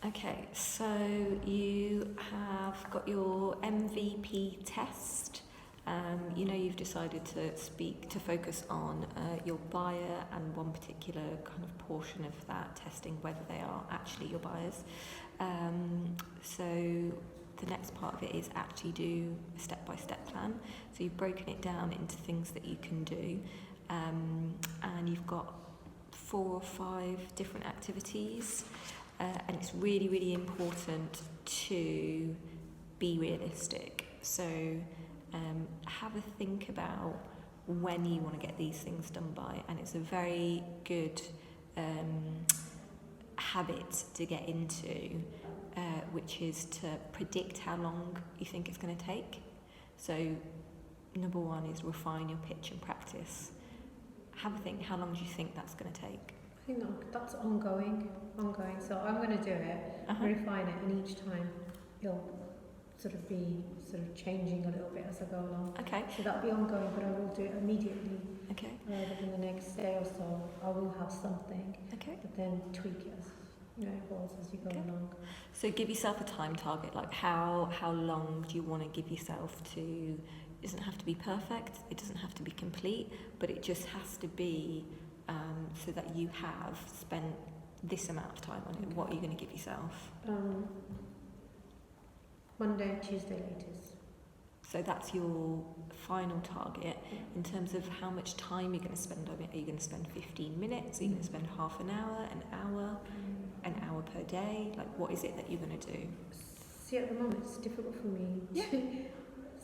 Okay, so you have got your MVP test. You've decided to focus on your buyer and one particular kind of portion of that, testing whether they are actually your buyers. So the next part of it is actually do a step-by-step plan. So you've broken it down into things that you can do, and you've got 4 or 5 different activities. And it's really, really important to be realistic. So have a think about when you want to get these things done by. And it's a very good habit to get into, which is to predict how long you think it's going to take. So number 1 is refine your pitch and practice. Have a think, how long do you think that's going to take? I think that's ongoing. So I'm going to do it, refine it, and each time it'll be changing a little bit as I go along. Okay. So that'll be ongoing, but I will do it immediately. Okay. Within the next day or so, I will have something. Okay. But then tweak it as it evolves as you go along. So give yourself a time target. Like how long do you want to give yourself to? It doesn't have to be perfect. It doesn't have to be complete, but it just has to be. So that you have spent this amount of time on it. What are you going to give yourself? Monday, Tuesday latest. So that's your final target. In terms of how much time you're going to spend on it, are you going to spend 15 minutes? Are you going to spend half an hour, an hour per day? Like, what is it that you're going to do? See, at the moment it's difficult for me to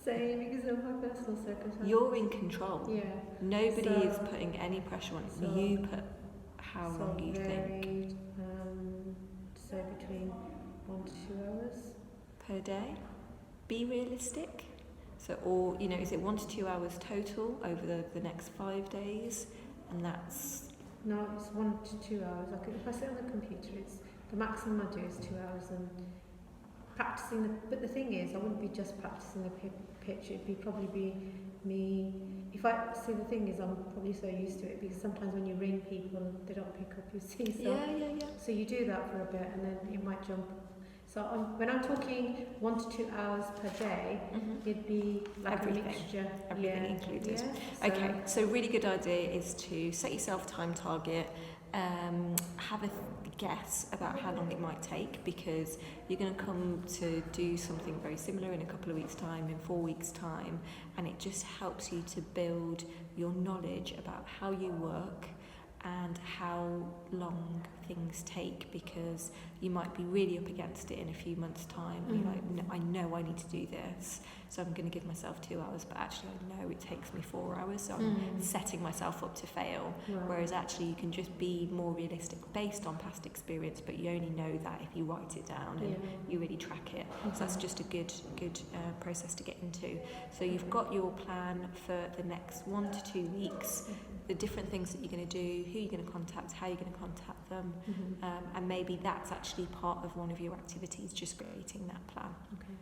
say because of my personal circumstances. You're in control. Yeah. Nobody is putting any pressure on it. You put how long you think. So between 1 to 2 hours per day. Be realistic. So, or is it 1 to 2 hours total over the next 5 days? And that's no, it's 1 to 2 hours. If I sit on the computer, it's the maximum I do is 2 hours and practicing. But the thing is, I wouldn't be just practicing the pitch. It'd probably be me. The thing is, I'm probably so used to it because sometimes when you ring people, they don't pick up. You see, so So you do that for a bit, and then it might jump. So when I'm talking 1 to 2 hours per day, it'd be like everything. A mixture. Everything included. Yeah, Okay, so really good idea is to set yourself a time target, have a guess about how long it might take, because you're going to come to do something very similar in a couple of weeks' time, in 4 weeks' time, and it just helps you to build your knowledge about how you work and how long things take, because you might be really up against it in a few months' time. You're like, no, I know I need to do this, so I'm going to give myself 2 hours, but actually I know it takes me 4 hours, so I'm setting myself up to fail. Right. Whereas actually you can just be more realistic based on past experience, but you only know that if you write it down and you really track it. So that's just a good process to get into. So you've got your plan for the next 1 to 2 weeks, the different things that you're going to do, who you're going to contact, how you're going to contact them, and maybe that's actually part of one of your activities, just creating that plan. Okay.